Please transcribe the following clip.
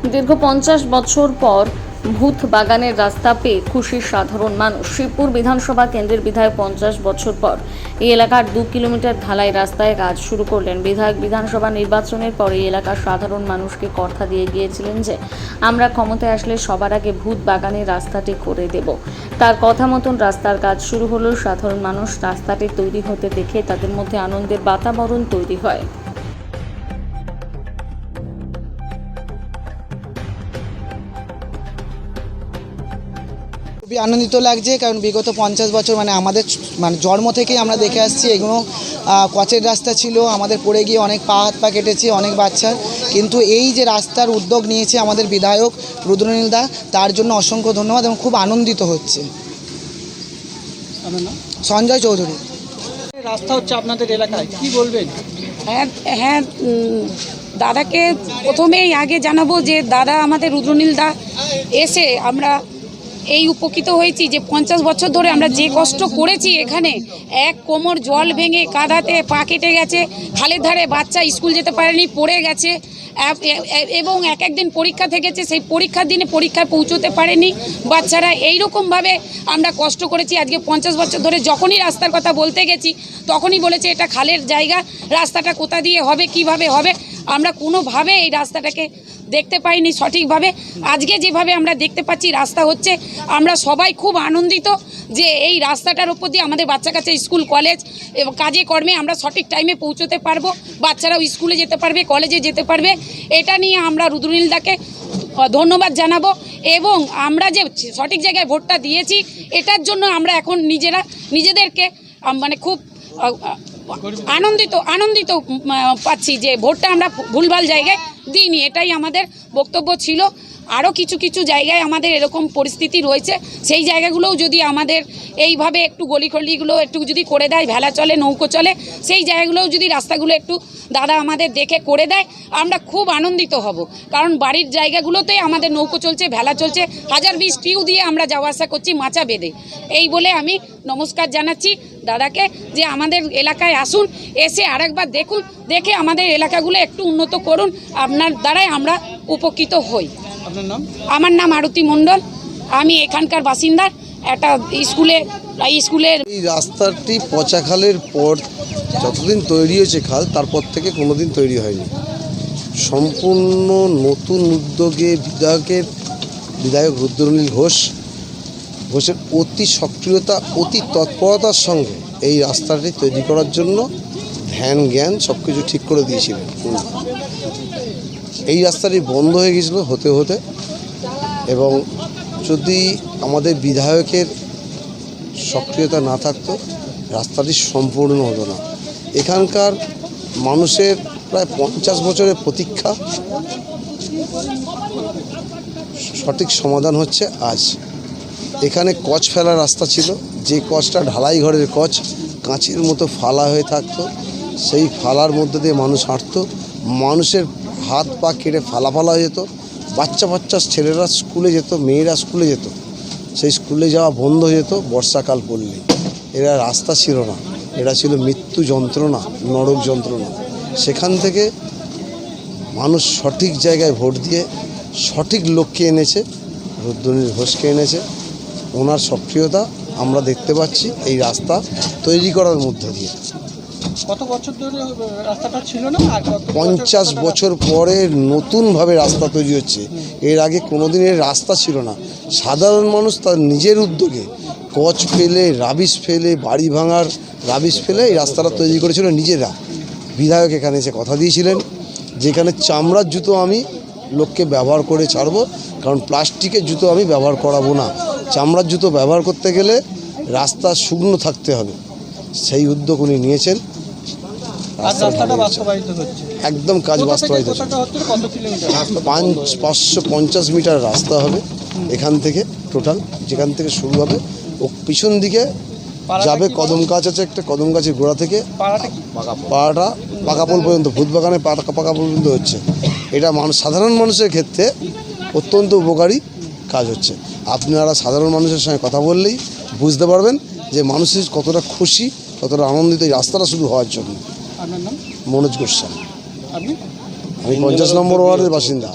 দীর্ঘ 50 বছর পর ভূত বাগানের রাস্তা পেয়ে খুশি সাধারণ মানুষ। শিবপুর বিধানসভা কেন্দ্রের বিধায়ক 50 বছর পর এই এলাকার 2 কিলোমিটার ঢালাই রাস্তায় কাজ শুরু করলেন। বিধায়ক বিধানসভা নির্বাচনের পর এই এলাকার সাধারণ মানুষকে কথা দিয়ে গিয়েছিলেন যে আমরা ক্ষমতায় আসলে সবার আগে ভূত বাগানের রাস্তাটি করে দেব। তার কথা মতন রাস্তার কাজ শুরু হলো। সাধারণ মানুষ রাস্তাটি তৈরি হতে দেখে তাদের মধ্যে আনন্দের বাতাবরণ তৈরি হয়। খুবই আনন্দিত লাগছে, কারণ বিগত 50 বছর আমাদের জন্ম থেকেই আমরা দেখে আসছি এগুলো কচের রাস্তা ছিল, আমাদের পড়ে গিয়ে অনেক পা হাত পা কেটেছে অনেক বাচ্চার। কিন্তু এই যে রাস্তার উদ্যোগ নিয়েছে আমাদের বিধায়ক রুদ্রনীল দা, তার জন্য অসংখ্য ধন্যবাদ এবং খুব আনন্দিত হচ্ছে। সঞ্জয় চৌধুরী। রাস্তা হচ্ছে আপনাদের এলাকায়, কি বলবেন? হ্যাঁ, দাদাকে প্রথমেই আগে জানাবো যে দাদা আমাদের রুদ্রনীল দা এসে আমরা এই উপকৃত হয়েছি যে 50 বছর ধরে আমরা যে কষ্ট করেছি, এখানে এক কোমর জল ভেঙে কাদাতে পা কেটে গেছে, খালের ধারে বাচ্চা স্কুল যেতে পারেনি, পড়ে গেছে এবং এক দিন পরীক্ষা থেকেছে, সেই পরীক্ষার দিনে পরীক্ষায় পৌঁছতে পারেনি বাচ্চারা। এইরকমভাবে আমরা কষ্ট করেছি। আজকে 50 বছর ধরে যখনই রাস্তার কথা বলতে গেছি তখনই বলেছে এটা খালের জায়গা, রাস্তাটা কোথা দিয়ে হবে, কিভাবে হবে। আমরা কোনোভাবে এই রাস্তাটাকে দেখতে পাইনি সঠিকভাবে। আজকে যেভাবে আমরা দেখতে পাচ্ছি রাস্তা হচ্ছে, আমরা সবাই খুব আনন্দিত যে এই রাস্তাটার ওপর দিয়ে আমাদের বাচ্চা কাচ্চা স্কুল কলেজ এবং কাজে কর্মে আমরা সঠিক টাইমে পৌঁছতে পারবো, বাচ্চারাও স্কুলে যেতে পারবে, কলেজে যেতে পারবে। এটা নিয়ে আমরা রুদ্রনীল দাকে ধন্যবাদ জানাবো এবং আমরা যে সঠিক জায়গায় ভোটটা দিয়েছি এটার জন্য আমরা এখন নিজেদেরকে খুব আনন্দিত পাচ্ছি যে ভোটটা আমরা ভুলভাল জায়গায় দিইনি। এটাই আমাদের বক্তব্য ছিল। আরও কিছু জায়গায় আমাদের এরকম পরিস্থিতি রয়েছে, সেই জায়গাগুলোও যদি আমাদের এইভাবে একটু গলিখলিগুলো একটু যদি করে দেয়, ভেলা চলে, নৌকো চলে, সেই জায়গাগুলোও যদি রাস্তাগুলো একটু দাদা আমাদের দেখে করে দেয় আমরা খুব আনন্দিত হব। কারণ বাড়ির জায়গাগুলোতে আমাদের নৌকো চলছে, ভেলা চলছে, 1020 টিউ দিয়ে আমরা যাওয়া আসা করছি মাচা বেঁধে। এই বলে আমি নমস্কার জানাচ্ছি দাদাকে যে আমাদের এলাকায় আসুন, এসে আরেকবার দেখুন, দেখে আমাদের এলাকাগুলো একটু উন্নত করুন, আপনার দ্বারাই আমরা উপকৃত হই। আপনার নাম? আমার নাম আরতি মণ্ডল, আমি এখানকার বাসিন্দা। একটা স্কুলের এই রাস্তাটি পচা খালের পর যতদিন তৈরি হয়েছে খাল, তারপর থেকে কোনোদিন তৈরি হয়নি। সম্পূর্ণ নতুন উদ্যোগে বিধায়ক রুদ্রনীল ঘোষের অতি সক্রিয়তা, অতি তৎপরতার সঙ্গে এই রাস্তাটি তৈরি করার জন্য ধ্যান জ্ঞান সব কিছু ঠিক করে দিয়েছিলেন। এই রাস্তাটি বন্ধ হয়ে গেছিল হতে হতে, এবং যদি আমাদের বিধায়কের সক্রিয়তা না থাকতো রাস্তাটি সম্পূর্ণ হতো না। এখানকার মানুষের প্রায় 50 বছরের প্রতীক্ষা সঠিক সমাধান হচ্ছে আজ। এখানে কচ ফেলার রাস্তা ছিল, যে কচটা ঢালাই ঘরের কচ, কাঁচের মতো ফালা হয়ে থাকতো, সেই ফালার মধ্যে দিয়ে মানুষ হাঁটতো, মানুষের হাত পা কেটে ফালা হয়ে যেত, বাচ্চা ছেলেরা স্কুলে যেত, মেয়েরা স্কুলে যেত, সেই স্কুলে যাওয়া বন্ধ হয়ে যেত বর্ষাকাল পড়লে। এরা রাস্তা ছিল না, এটা ছিল মৃত্যু যন্ত্রণা, নরক যন্ত্রণা। সেখান থেকে মানুষ সঠিক জায়গায় ভোট দিয়ে সঠিক লোককে এনেছে, রুদ্রনীল ঘোষকে এনেছে। ওনার সক্রিয়তা আমরা দেখতে পাচ্ছি এই রাস্তা তৈরি করার মধ্য দিয়ে। কত বছর ধরে রাস্তাটা ছিল না? আর 50 বছর পরে নতুনভাবে রাস্তা তৈরি হচ্ছে। এর আগে কোনোদিন এর রাস্তা ছিল না। সাধারণ মানুষ তার নিজের উদ্যোগে কচ ফেলে, রাবিশ ফেলে, বাড়ি ভাঙার রাবিশ ফেলে এই রাস্তাটা তৈরি করেছিল নিজেরা। বিধায়ক এখানে এসে কথা দিয়েছিলেন যেখানে চামড়ার জুতো আমি লোককে ব্যবহার করে ছাড়বো, কারণ প্লাস্টিকের জুতো আমি ব্যবহার করাবো না। চামড়ার জুতো ব্যবহার করতে গেলে রাস্তা শুকনো থাকতে হবে, সেই উদ্যোগ উনি নিয়েছেন। একদম কাজ বাস্তবায়িত হচ্ছে। 550 মিটার রাস্তা হবে এখান থেকে টোটাল, যেখান থেকে শুরু হবে ও পিছন দিকে যাবে কদম গাছ আছে একটা, কদম গাছের গোড়া থেকে পাড়াটা পাকাপোল পর্যন্ত, ভূত বাগানে পাকাপোল পর্যন্ত হচ্ছে। এটা সাধারণ মানুষের ক্ষেত্রে অত্যন্ত উপকারী কাজ হচ্ছে। আপনারা সাধারণ মানুষের সঙ্গে কথা বললেই বুঝতে পারবেন যে মানুষের কতটা খুশি, কতটা আনন্দিত এই রাস্তাটা শুরু হওয়ার জন্য। আপনার নাম? মনোজ গোস্বামী। আপনি? আমি 50 নম্বর ওয়ার্ডের বাসিন্দা।